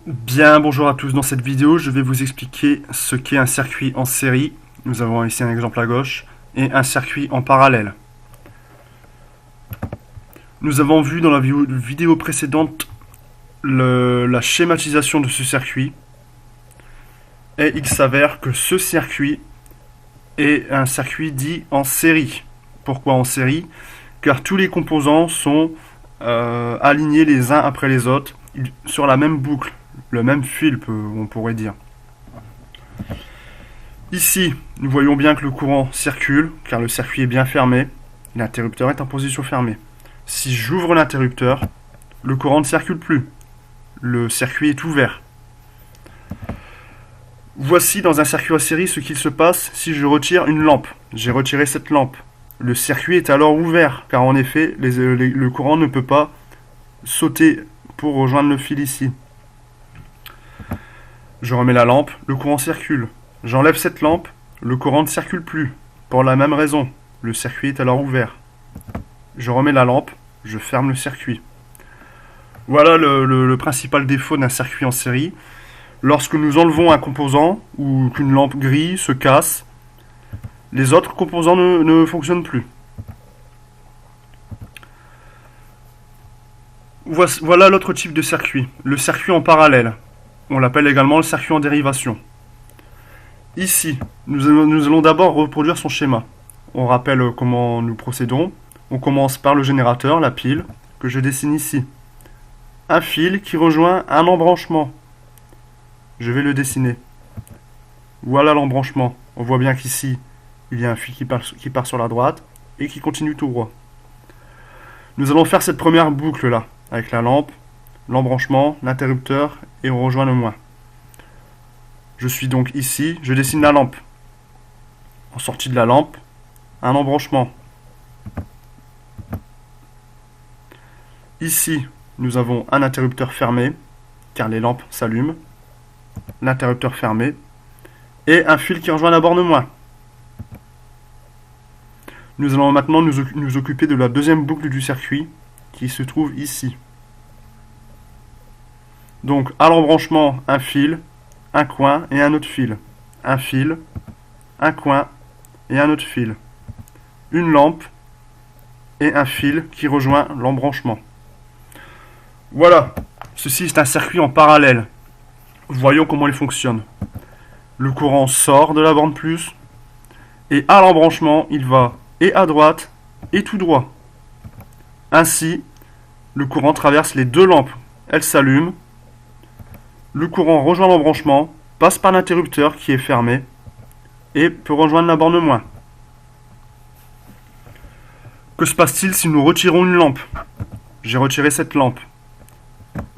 Bien, bonjour à tous. Dans cette vidéo, je vais vous expliquer ce qu'est un circuit en série. Nous avons ici un exemple à gauche et un circuit en parallèle. Nous avons vu dans la vidéo précédente la schématisation de ce circuit et il s'avère que ce circuit est un circuit dit en série. Pourquoi en série? Car tous les composants sont alignés les uns après les autres sur la même boucle. Le même fil, on pourrait dire. Ici, nous voyons bien que le courant circule, car le circuit est bien fermé. L'interrupteur est en position fermée. Si j'ouvre l'interrupteur, le courant ne circule plus. Le circuit est ouvert. Voici dans un circuit en série ce qu'il se passe si je retire une lampe. J'ai retiré cette lampe. Le circuit est alors ouvert, car en effet, le courant ne peut pas sauter pour rejoindre le fil ici. Je remets la lampe, le courant circule. J'enlève cette lampe, le courant ne circule plus. Pour la même raison, le circuit est alors ouvert. Je remets la lampe, je ferme le circuit. Voilà le principal défaut d'un circuit en série. Lorsque nous enlevons un composant ou qu'une lampe grille, se casse, les autres composants ne fonctionnent plus. Voilà l'autre type de circuit, le circuit en parallèle. On l'appelle également le circuit en dérivation. Ici, nous allons d'abord reproduire son schéma. On rappelle comment nous procédons. On commence par le générateur, la pile, que je dessine ici. Un fil qui rejoint un embranchement. Je vais le dessiner. Voilà l'embranchement. On voit bien qu'ici, il y a un fil qui part sur la droite et qui continue tout droit. Nous allons faire cette première boucle là, avec la lampe, l'embranchement, l'interrupteur et on rejoint le moins. Je suis donc ici, je dessine la lampe. En sortie de la lampe, un embranchement. Ici, nous avons un interrupteur fermé, car les lampes s'allument. L'interrupteur fermé. Et un fil qui rejoint la borne moins. Nous allons maintenant nous occuper de la deuxième boucle du circuit, qui se trouve ici. Donc, à l'embranchement, un fil, un coin et un autre fil. Un fil, un coin et un autre fil. Une lampe et un fil qui rejoint l'embranchement. Voilà, ceci est un circuit en parallèle. Voyons comment il fonctionne. Le courant sort de la borne plus et à l'embranchement, il va et à droite et tout droit. Ainsi, le courant traverse les deux lampes. Elles s'allument. Le courant rejoint l'embranchement, passe par l'interrupteur qui est fermé et peut rejoindre la borne moins. Que se passe-t-il si nous retirons une lampe? J'ai retiré cette lampe.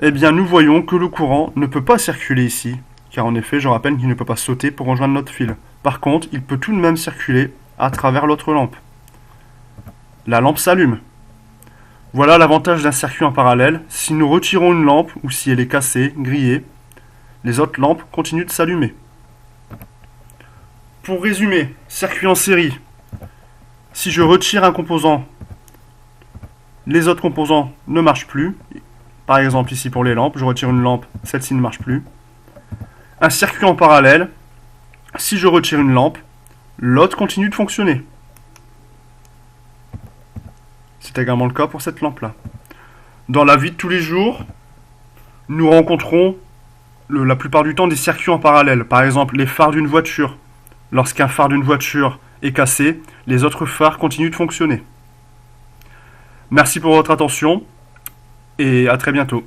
Eh bien, nous voyons que le courant ne peut pas circuler ici, car en effet, je rappelle qu'il ne peut pas sauter pour rejoindre notre fil. Par contre, il peut tout de même circuler à travers l'autre lampe. La lampe s'allume. Voilà l'avantage d'un circuit en parallèle. Si nous retirons une lampe ou si elle est cassée, grillée, les autres lampes continuent de s'allumer. Pour résumer, circuit en série. Si je retire un composant, les autres composants ne marchent plus. Par exemple ici pour les lampes, je retire une lampe, celle-ci ne marche plus. Un circuit en parallèle, si je retire une lampe, l'autre continue de fonctionner. C'est également le cas pour cette lampe-là. Dans la vie de tous les jours, nous rencontrons la plupart du temps des circuits en parallèle. Par exemple, les phares d'une voiture. Lorsqu'un phare d'une voiture est cassé, les autres phares continuent de fonctionner. Merci pour votre attention et à très bientôt.